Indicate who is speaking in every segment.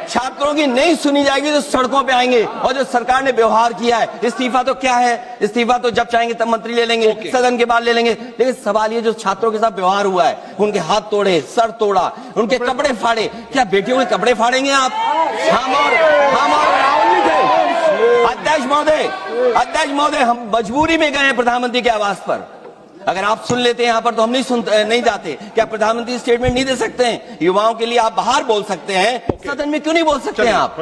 Speaker 1: छात्रों की नहीं सुनी जाएगी तो सड़कों पे आएंगे। और जो सरकार ने व्यवहार किया है, इस्तीफा तो क्या है, इस्तीफा तो जब चाहेंगे तब मंत्री ले लेंगे, सदन के बाद ले लेंगे। लेकिन सवाल ये जो छात्रों के साथ व्यवहार हुआ है, उनके हाथ तोड़े, सर तोड़ा, उनके कपड़े फाड़े, क्या बेटियों के कपड़े फाड़ेंगे आप? हम और राहुल जी थे। अध्यक्ष महोदय, हम मजबूरी में गए हैं प्रधानमंत्री के आवास पर। अगर आप सुन लेते हैं यहाँ पर तो हम नहीं जाते। क्या प्रधानमंत्री स्टेटमेंट नहीं दे सकते हैं? युवाओं के लिए आप बाहर बोल सकते हैं, सदन में क्यों नहीं बोल सकते हैं आप?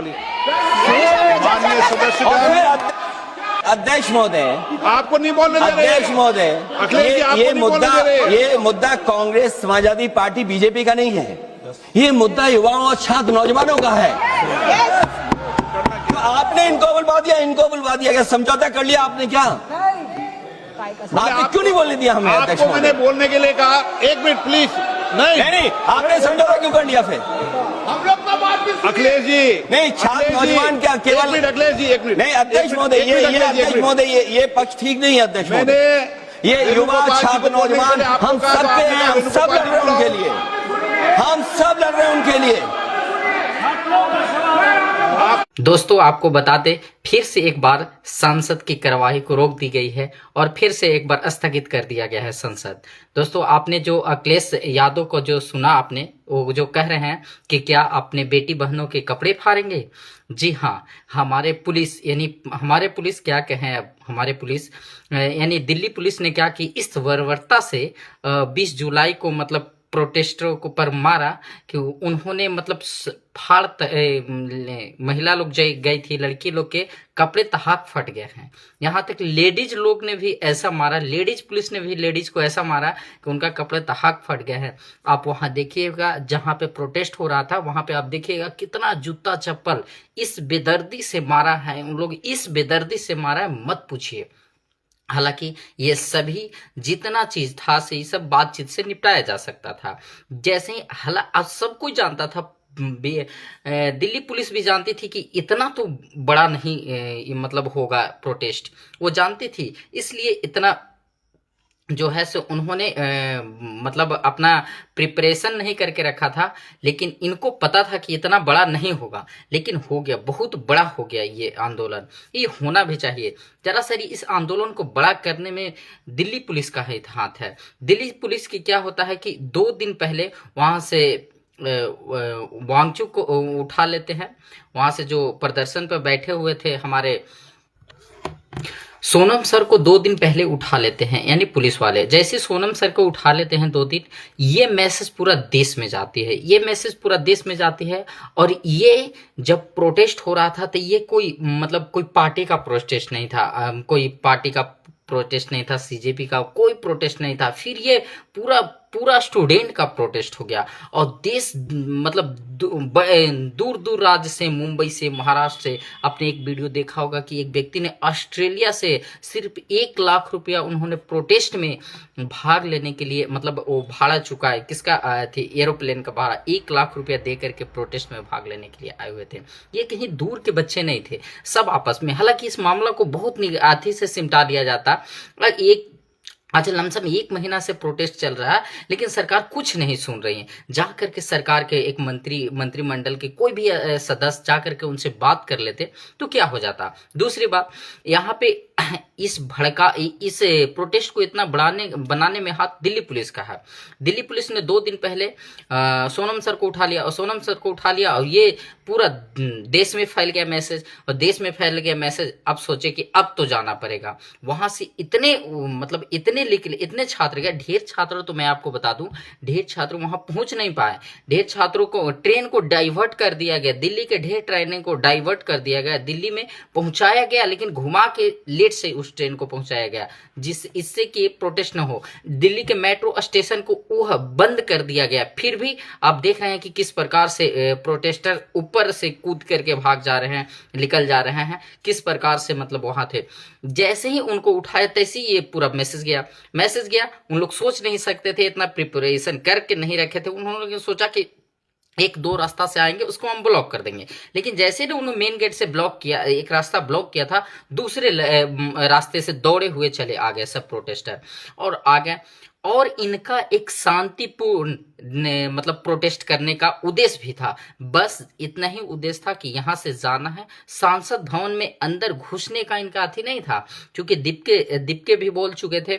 Speaker 1: अध्यक्ष महोदय,
Speaker 2: आपको नहीं बोलने दे रहे।
Speaker 1: अध्यक्ष महोदय, ये मुद्दा कांग्रेस, समाजवादी पार्टी, बीजेपी का नहीं है। ये मुद्दा युवाओं और छात्र नौजवानों का है। तो आपने इनको बुलवा दिया, क्या समझौता कर लिया आपने? क्या आपने क्यों नहीं बोलने दिया हमें? अध्यक्ष
Speaker 2: आपको मैंने बोलने के लिए कहा, एक मिनट प्लीज। नहीं,
Speaker 1: आपने समझौता क्यों कर लिया फिर?
Speaker 2: हम लोग का बात भी अखिलेश जी
Speaker 1: नहीं, छात्र नौजवान क्या केवल?
Speaker 2: अखिलेश जी एक मिनट।
Speaker 1: नहीं अध्यक्ष महोदय, ये पक्ष ठीक नहीं है अध्यक्ष महोदय। ये युवा छात्र नौजवान हम सब पे हैं, हम सब लड़ रहे हैं उनके लिए, हम सब लड़ रहे हैं उनके लिए।
Speaker 3: दोस्तों आपको बता दें, फिर से एक बार संसद की कार्यवाही को रोक दी गई है और फिर से एक बार स्थगित कर दिया गया है संसद। दोस्तों आपने जो अखिलेश यादव को जो सुना, आपने वो जो कह रहे हैं कि क्या अपने बेटी बहनों के कपड़े फाड़ेंगे? जी हाँ, हमारे पुलिस हमारे पुलिस क्या कहें, अब हमारे पुलिस यानी दिल्ली पुलिस ने क्या की, इस बर्बरता से 20 जुलाई को मतलब प्रोटेस्टरों को पर मारा कि उन्होंने मतलब महिला लोग जो गई थी, लड़की लोग के कपड़े तहाक फट गए हैं। यहाँ तक लेडीज लोग ने भी ऐसा मारा, लेडीज पुलिस ने भी लेडीज को ऐसा मारा कि उनका कपड़े तहाक फट गए हैं। आप वहाँ देखिएगा जहाँ पे प्रोटेस्ट हो रहा था, वहाँ पे आप देखिएगा कितना जूता चप्पल इस बेदर्दी से मारा है उन लोग, इस बेदर्दी से मारा है मत पूछिए। हालांकि ये सभी जितना चीज था से ये सब बातचीत से निपटाया जा सकता था। जैसे ही अब सब कोई जानता था, दिल्ली पुलिस भी जानती थी कि इतना तो बड़ा नहीं मतलब होगा प्रोटेस्ट, वो जानती थी। इसलिए इतना जो है सो उन्होंने मतलब अपना प्रिपरेशन नहीं करके रखा था, लेकिन इनको पता था कि इतना बड़ा नहीं होगा, लेकिन हो गया, बहुत बड़ा हो गया ये आंदोलन। ये होना भी चाहिए। जरा सारी इस आंदोलन को बड़ा करने में दिल्ली पुलिस का हाथ है। दिल्ली पुलिस की क्या होता है कि 2 दिन पहले वहाँ से वांगचुक को उठा लेते हैं। वहाँ से जो प्रदर्शन पर बैठे हुए थे हमारे सोनम सर को 2 दिन पहले उठा लेते हैं, यानी पुलिस वाले जैसे सोनम सर को उठा लेते हैं 2 दिन, ये मैसेज पूरा देश में जाती है, ये मैसेज पूरा देश में जाती है। और ये जब प्रोटेस्ट हो रहा था तो ये कोई मतलब कोई पार्टी का प्रोटेस्ट नहीं था, कोई पार्टी का प्रोटेस्ट नहीं था, सीजेपी का कोई प्रोटेस्ट नहीं था, फिर ये पूरा स्टूडेंट का प्रोटेस्ट हो गया। और देश मतलब दूर दूर राज्य से, मुंबई से, महाराष्ट्र से, आपने एक वीडियो देखा होगा कि एक व्यक्ति ने ऑस्ट्रेलिया से सिर्फ 1 लाख रुपया उन्होंने प्रोटेस्ट में भाग लेने के लिए मतलब वो भाड़ा चुका है, किसका आया थे, एरोप्लेन का भाड़ा 1 लाख रुपया दे करके प्रोटेस्ट में भाग लेने के लिए आए हुए थे। ये कहीं दूर के बच्चे नहीं थे, सब आपस में। हालांकि इस मामला को बहुत निगाह से सिमटा लिया जाता। आज लमसम 1 महीना से प्रोटेस्ट चल रहा है, लेकिन सरकार कुछ नहीं सुन रही है। जा करके सरकार के एक मंत्रिमंडल के कोई भी सदस्य जा करके उनसे बात कर लेते तो क्या हो जाता। दूसरी बात, यहाँ पे इस प्रोटेस्ट को इतना बनाने में हाथ दिल्ली पुलिस का है। दिल्ली पुलिस ने 2 दिन पहले सोनम सर को उठा लिया और ये पूरा देश में फैल गया मैसेज, और देश में फैल गया मैसेज। अब सोचे कि अब तो जाना पड़ेगा। वहां से इतने छात्र गए, ढेर छात्र, तो मैं आपको बता दूं ढेर छात्र वहां पहुंच नहीं पाए। ढेर छात्रों को ट्रेन को डाइवर्ट कर दिया गया, दिल्ली के ढेर ट्रेन को डाइवर्ट कर दिया गया, दिल्ली में पहुंचाया गया, लेकिन घुमा के लेट से उस ट्रेन को पहुंचाया गया, इससे कि प्रोटेस्ट न हो। दिल्ली के मेट्रो स्टेशन को वह बंद कर दिया गया। फिर भी आप देख रहे हैं कि किस प्रकार से प्रोटेस्टर ऊपर से कूद करके भाग जा रहे हैं, निकल जा रहे हैं, किस प्रकार से मतलब वहां थे। जैसे ही उनको उठाया तैसे ही ये पूरा मैसेज गया। उन लोग सोच नहीं सकते थे, इतना प्रिपरेशन करके नहीं रखे थे। उन्होंने सोचा कि 1-2 रास्ता से आएंगे, उसको हम ब्लॉक कर देंगे। लेकिन जैसे ही उन्होंने मेन गेट से ब्लॉक किया, एक रास्ता ब्लॉक किया था, दूसरे रास्ते से दौड़े हुए चले आ गए सब प्रोटेस्टर और आ गए। और इनका एक शांतिपूर्ण मतलब प्रोटेस्ट करने का उद्देश्य भी था। बस इतना ही उद्देश्य था कि यहाँ से जाना है, सांसद भवन में अंदर घुसने का इनका अथी नहीं था, क्योंकि दीपके भी बोल चुके थे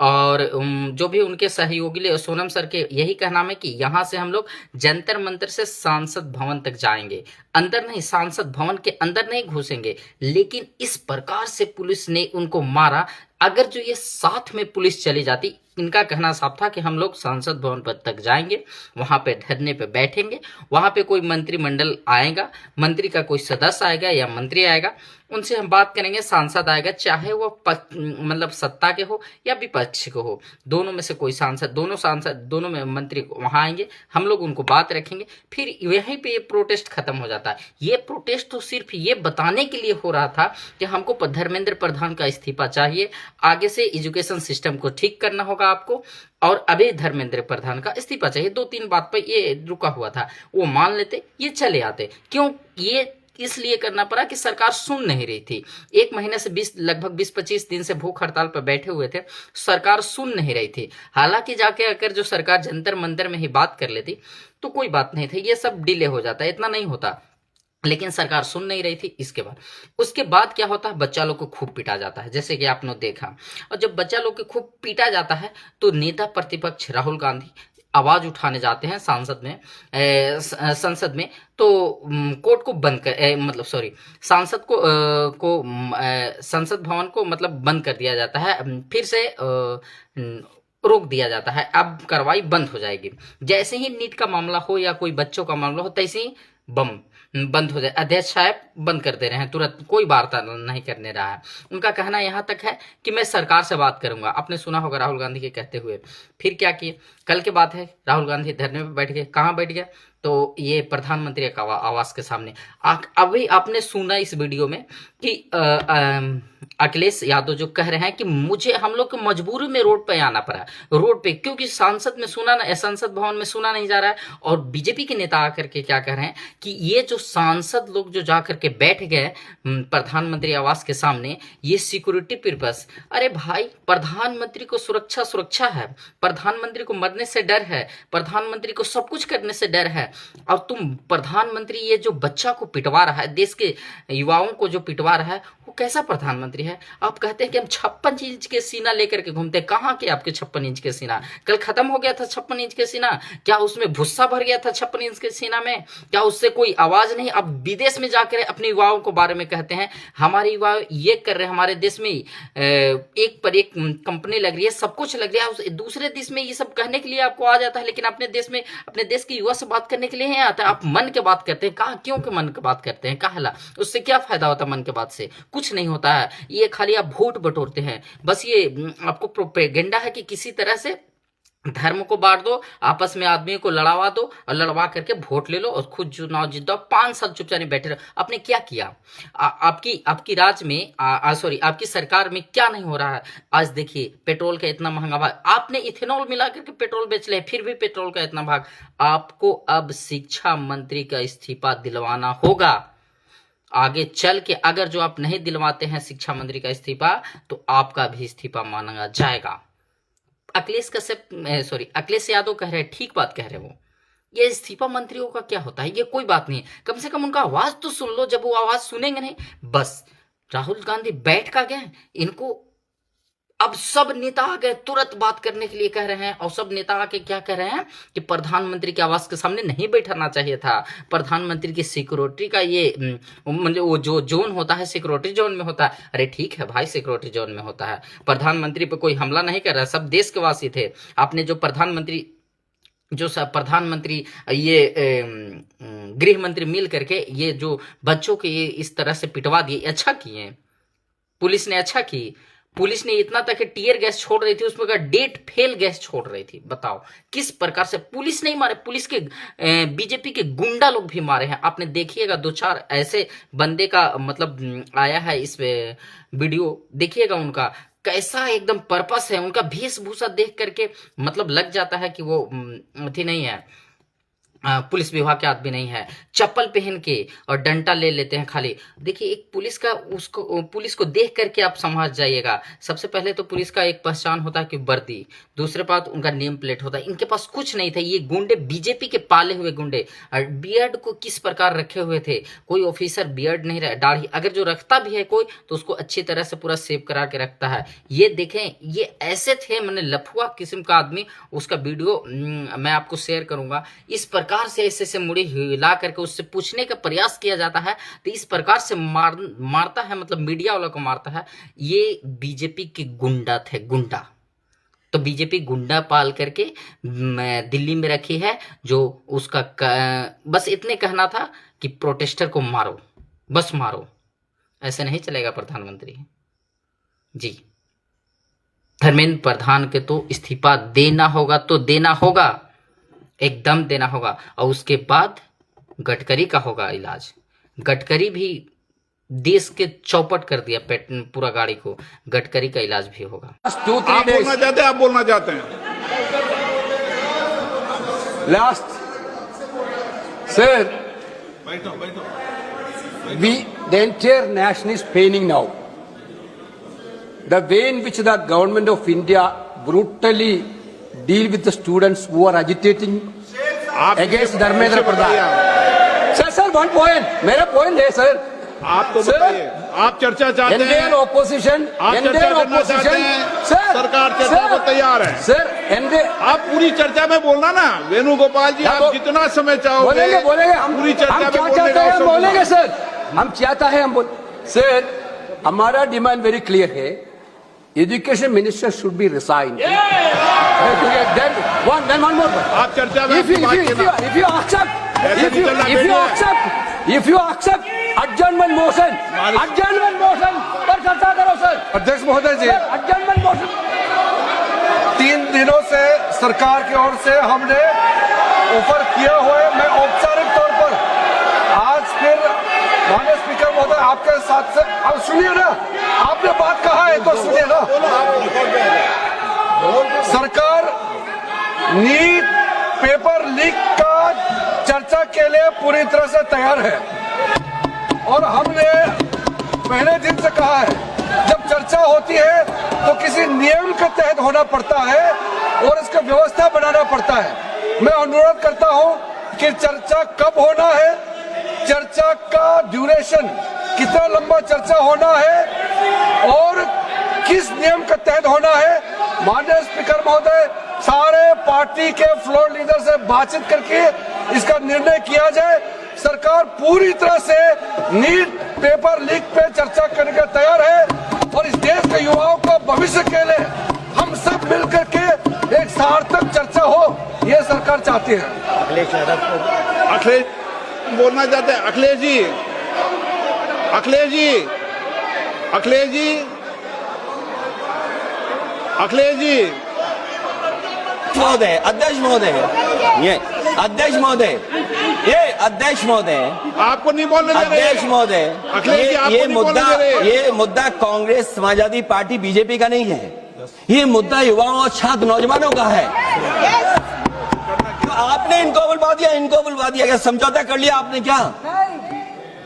Speaker 3: और जो भी उनके सहयोगी सोनम सर के यही कहना है कि यहाँ से हम लोग जंतर मंतर से सांसद भवन तक जाएंगे, अंदर नहीं, सांसद भवन के अंदर नहीं घुसेंगे। लेकिन इस प्रकार से पुलिस ने उनको मारा। अगर जो ये साथ में पुलिस चली जाती, इनका कहना साफ था कि हम लोग सांसद भवन पर तक जाएंगे, वहां पे धरने पे बैठेंगे, वहां पे कोई मंत्रिमंडल आएगा, मंत्री का कोई सदस्य आएगा या मंत्री आएगा, उनसे हम बात करेंगे, सांसद आएगा, चाहे वो मतलब सत्ता के हो या विपक्ष के हो, दोनों में से कोई सांसद, दोनों में मंत्री वहां आएंगे, हम लोग उनको बात रखेंगे, फिर यहीं पे ये प्रोटेस्ट खत्म हो जाता है। ये प्रोटेस्ट तो सिर्फ ये बताने के लिए हो रहा था कि हमको धर्मेंद्र प्रधान का इस्तीफा चाहिए, आगे से एजुकेशन सिस्टम को ठीक करना होगा आपको, और अभी धर्मेंद्र प्रधान का इस्तीफा चाहिए। 2-3 बात पर ये रुका हुआ था, वो मान लेते, ये चले आते। क्यों ये इसलिए करना पड़ा कि सरकार सुन नहीं रही थी। 1 महीने से लगभग 20-25 दिन से भूख हड़ताल पर बैठे हुए थे, सरकार सुन नहीं रही थी। हालांकि जाके अगर जो सरकार जंतर मंतर में ही बात कर लेती तो कोई बात नहीं थी, ये सब डिले हो जाता, इतना नहीं होता, लेकिन सरकार सुन नहीं रही थी। उसके बाद क्या होता है, बच्चा लोग को खूब पीटा जाता है, जैसे कि आपने देखा। और जब बच्चा लोग को खूब पीटा जाता है तो नेता प्रतिपक्ष राहुल गांधी आवाज उठाने जाते हैं संसद में, तो कोर्ट को बंद कर मतलब सॉरी सांसद को संसद भवन को मतलब बंद कर दिया जाता है, फिर से रोक दिया जाता है, अब कार्रवाई बंद हो जाएगी। जैसे ही नीट का मामला हो या कोई बच्चों का मामला हो, तैसे ही बंद हो जाए। अध्यक्ष साहब बंद कर दे रहे हैं तुरंत, कोई वार्ता नहीं करने रहा है। उनका कहना यहाँ तक है कि मैं सरकार से बात करूंगा। आपने सुना होगा राहुल गांधी के कहते हुए। फिर क्या किए, कल की बात है, राहुल गांधी धरने पे बैठ गए। कहाँ बैठ गए, तो ये प्रधानमंत्री आवास के सामने। अभी आपने सुना इस वीडियो में कि अखिलेश यादव जो कह रहे हैं कि मुझे, हम लोग को मजबूरी में रोड पे आना पड़ा, रोड पे, क्योंकि संसद भवन में सुना नहीं जा रहा है। और बीजेपी के नेता आकर के क्या कह रहे हैं कि ये जो सांसद लोग जो जाकर के बैठ गए प्रधानमंत्री आवास के सामने, ये सिक्योरिटी पर्पस। अरे भाई, प्रधानमंत्री को सुरक्षा है, प्रधानमंत्री को मरने से डर है, प्रधानमंत्री को सब कुछ करने से डर है, और तुम प्रधानमंत्री ये जो बच्चा को पिटवा रहा है, देश के युवाओं को जो पिटवा रहा है, वो कैसा प्रधानमंत्री है? आप कहते हैं कि हम 56 इंच के सीना लेकर के घूमते हैं। कहाँ के आपके 56 इंच के सीना? कल खत्म हो गया था 56 इंच के सीना? क्या उसमें भुस्सा भर गया था 56 इंच के सीना में? क्या उससे कोई आवाज नहीं? अब विदेश में जाकर अपने युवाओं को बारे में कहते हैं हमारे युवा ये कर रहे हैं, हमारे देश में एक पर एक कंपनी लग रही है, सब कुछ लग रहा है। दूसरे देश में ये सब कहने के लिए आपको आ जाता है, लेकिन अपने देश में, अपने देश के युवा से बात करने के लिए नहीं आता है। आप मन के बात करते हैं। कहाँ, क्यों के मन की बात करते हैं? कहा उससे क्या फायदा होता है? मन के बात से कुछ नहीं होता है। ये खाली आप वोट बटोरते हैं, बस ये आपको प्रोपेगेंडा है कि किसी तरह से धर्म को बांट दो, आपस में आदमी को लड़ावा दो, और लड़वा करके वोट ले लो और खुद चुनाव जीत दो। 5 साल चुपचाप बैठे रहो। आपने क्या किया? आपकी राज्य में आपकी सरकार में क्या नहीं हो रहा है? आज देखिए, पेट्रोल का इतना महंगा भाग, आपने इथेनॉल मिला करके पेट्रोल बेच ले, फिर भी पेट्रोल का इतना भाग। आपको अब शिक्षा मंत्री का इस्तीफा दिलवाना होगा। आगे चल के अगर जो आप नहीं दिलवाते हैं शिक्षा मंत्री का इस्तीफा, तो आपका भी इस्तीफा मांगा जाएगा। अखिलेश यादव कह रहे हैं, ठीक बात कह रहे हैं वो। ये इस्तीफा मंत्रियों का क्या होता है? ये कोई बात नहीं, कम से कम उनका आवाज तो सुन लो। जब वो आवाज सुनेंगे नहीं, बस राहुल गांधी बैठ का गए, इनको अब सब नेता आ गए, तुरंत बात करने के लिए कह रहे हैं। और सब नेता आके क्या कह रहे हैं कि प्रधानमंत्री के आवास के सामने नहीं बैठाना चाहिए था। प्रधानमंत्री की सिक्योरिटी का ये मतलब वो जो जोन होता है, सिक्योरिटी जोन में होता है। अरे ठीक है भाई, सिक्योरिटी जोन में होता है, प्रधानमंत्री पे कोई हमला नहीं कर रहा, सब देश के वासी थे। आपने जो प्रधानमंत्री ये गृह मंत्री मिल करके ये जो बच्चों के ये इस तरह से पिटवा दिए, अच्छा किए, पुलिस ने अच्छा की। पुलिस ने इतना तक टीयर गैस छोड़ रही थी, उसमें का डेट फेल गैस छोड़ रही थी। बताओ किस प्रकार से पुलिस नहीं मारे, पुलिस के बीजेपी के गुंडा लोग भी मारे हैं। आपने देखिएगा 2-4 ऐसे बंदे का मतलब आया है इस वीडियो, देखिएगा उनका कैसा एकदम पर्पस है, उनका वेशभूषा देख करके मतलब लग जाता है कि वो अथी नहीं है, पुलिस विभाग के आदमी नहीं है, चप्पल पहन के और डंडा ले लेते हैं खाली। देखिए एक पुलिस को देख करके आप समझ जाइएगा। सबसे पहले तो पुलिस का एक पहचान होता है कि वर्दी, दूसरे बात उनका नेम प्लेट होता है। इनके पास कुछ नहीं था। ये गुंडे बीजेपी के पाले हुए गुंडे, और बियर्ड को किस प्रकार रखे हुए थे। कोई ऑफिसर बियर्ड नहीं रहा, दाढ़ी अगर जो रखता भी है कोई तो उसको अच्छी तरह से पूरा सेव करा के रखता है। ये देखें, ये ऐसे थे, मैंने लफुआ किस्म का आदमी। उसका वीडियो मैं आपको शेयर करूंगा। इस प्रकार से ऐसे मुड़ी हिला करके उससे पूछने का प्रयास किया जाता है, तो इस प्रकार से मारता है, मतलब मीडिया वालों को मारता है। ये बीजेपी के गुंडा थे, गुंडा। तो बीजेपी गुंडा पाल करके दिल्ली में रखी है, जो उसका बस इतने कहना था कि प्रोटेस्टर को मारो, बस मारो। ऐसे नहीं चलेगा प्रधानमंत्री जी। धर्मेंद्र प्रधान के तो इस्तीफा देना होगा तो देना होगा, एकदम देना होगा। और उसके बाद गडकरी का होगा इलाज। गडकरी भी देश के चौपट कर दिया पूरा गाड़ी को, गडकरी का इलाज भी होगा।
Speaker 2: आप बोलना चाहते हैं, आप बोलना चाहते हैं।
Speaker 4: Last, sir, the entire nation is paining now. The way in which the government of India brutally deal with the students who are agitating against Dharmendra Pradhan. Sir, one point. मेरा point है sir.
Speaker 2: आप तो बताइए, आप चर्चा चाहते हैं,
Speaker 4: Indian opposition,
Speaker 2: आप चर्चा करना चाहते हैं, सरकार चर्चा को तैयार है।
Speaker 4: सर,
Speaker 2: आप पूरी चर्चा में बोलना ना, वेणुगोपाल जी, आप जितना समय चाहोगे
Speaker 4: बोलेंगे हम
Speaker 2: पूरी चर्चा में
Speaker 4: हम बोलेंगे सर। हम चाहता है हम सर, हमारा डिमांड वेरी क्लियर है। Education minister should be resign. Then one more.
Speaker 2: आप चर्चा में
Speaker 4: if you accept adjournment motion पर चर्चा करो सर।
Speaker 5: अध्यक्ष महोदय जी,
Speaker 4: adjournment motion
Speaker 5: 3 दिनों से सरकार की ओर से हमने ऑफर किया हुआ है। मैं औपचारिक तौर पर आज फिर माननीय स्पीकर महोदय आपके साथ से, अब सुनिए ना, आपने बात कहा है तो सुनिए ना। सरकार नीट पेपर लीक का चर्चा के लिए पूरी तरह से तैयार है, और हमने पहले दिन से कहा है, जब चर्चा होती है तो किसी नियम के तहत होना पड़ता है और इसका व्यवस्था बनाना पड़ता है। मैं अनुरोध करता हूं कि चर्चा कब होना है, चर्चा का ड्यूरेशन, कितना लंबा चर्चा होना है और किस नियम के तहत होना है, माननीय स्पीकर महोदय सारे पार्टी के फ्लोर लीडर से बातचीत करके इसका निर्णय किया जाए। सरकार पूरी तरह से नीट पेपर लीक पे चर्चा करने का तैयार है, और इस देश के युवाओं को भविष्य के लिए हम सब मिलकर के एक सार्थक चर्चा हो, ये सरकार चाहती है।
Speaker 2: अखिलेश बोलना चाहते हैं। अखिलेश जी, अखिलेश जी, अखिलेश जी, अखिलेश जी,
Speaker 1: महोदय, अध्यक्ष महोदय, ये अध्यक्ष महोदय, ये अध्यक्ष महोदय,
Speaker 2: आपको नहीं बोलने दे रहे।
Speaker 1: अध्यक्ष महोदय,
Speaker 2: अखिलेश जी, आपको नहीं बोलने दे रहे।
Speaker 1: ये मुद्दा कांग्रेस समाजवादी पार्टी बीजेपी का नहीं है, ये मुद्दा युवाओं और छात्र नौजवानों का है। आपने इनको बुलवा दिया, क्या समझौता कर लिया आपने? क्या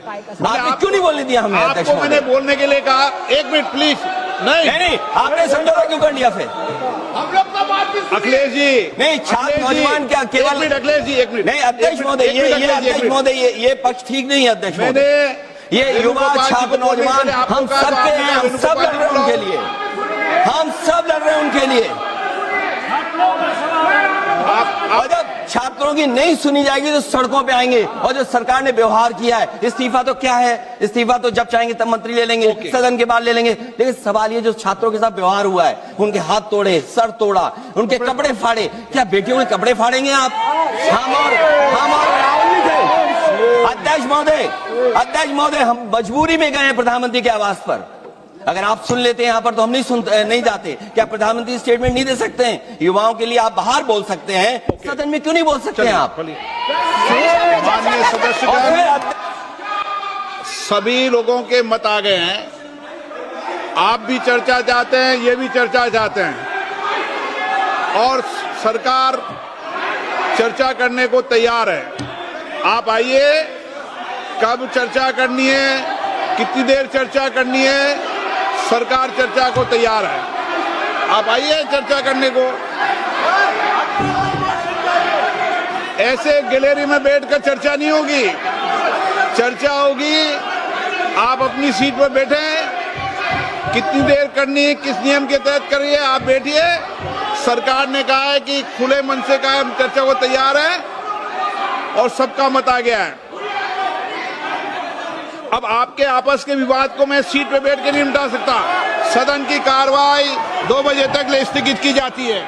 Speaker 1: आपने क्यों नहीं बोलने दिया हमें?
Speaker 2: आपको मैंने बोलने के लिए कहा, 1 मिनट प्लीज। नहीं,
Speaker 1: आपने समझौता क्यों कर लिया फिर?
Speaker 2: हम लोग का बात अखिलेश जी,
Speaker 1: नहीं, छात्र नौजवान क्या केवल?
Speaker 2: 1 मिनट अखिलेश जी, 1 मिनट।
Speaker 1: नहीं अध्यक्ष महोदय, ये अध्यक्ष महोदय, ये पक्ष ठीक नहीं है अध्यक्ष महोदय। ये युवा छात्र नौजवान हम सब के हैं, हम सब लड़ रहे हैं उनके लिए, हम सब लड़ रहे हैं उनके लिए। और जब छात्रों की नहीं सुनी जाएगी तो सड़कों पे आएंगे। और जो सरकार ने व्यवहार किया है, इस्तीफा तो क्या है, इस्तीफा तो जब चाहेंगे तब मंत्री ले लेंगे, सदन के बाद ले लेंगे। लेकिन सवाल ये, जो छात्रों के साथ व्यवहार हुआ है, उनके हाथ तोड़े, सर तोड़ा, उनके कपड़े फाड़े, क्या बेटियों के कपड़े फाड़ेंगे आप? हम और राहुल जी थे। अध्यक्ष महोदय, हम मजबूरी में गए हैं प्रधानमंत्री के आवास पर। अगर आप सुन लेते हैं यहाँ पर तो हम नहीं जाते। क्या प्रधानमंत्री स्टेटमेंट नहीं दे सकते हैं? युवाओं के लिए आप बाहर बोल सकते हैं, सदन में क्यों नहीं बोल सकते हैं आप?
Speaker 2: माननीय सदस्यगण, सभी लोगों के मत आ गए हैं। आप भी चर्चा चाहते हैं, ये भी चर्चा चाहते हैं, और सरकार चर्चा करने को तैयार है। आप आइए, कब चर्चा करनी है, कितनी देर चर्चा करनी है, सरकार चर्चा को तैयार है। आप आइए चर्चा करने को। ऐसे गैलरी में बैठकर चर्चा नहीं होगी, चर्चा होगी आप अपनी सीट पर बैठे, कितनी देर करनी है, किस नियम के तहत करिए, आप बैठिए। सरकार ने कहा है कि खुले मन से कहा हम चर्चा को तैयार है और सबका मत आ गया है। अब आपके आपस के विवाद को मैं सीट पे बैठ के नहीं निपटा सकता। सदन की कार्रवाई 2 बजे तक स्थगित की जाती है।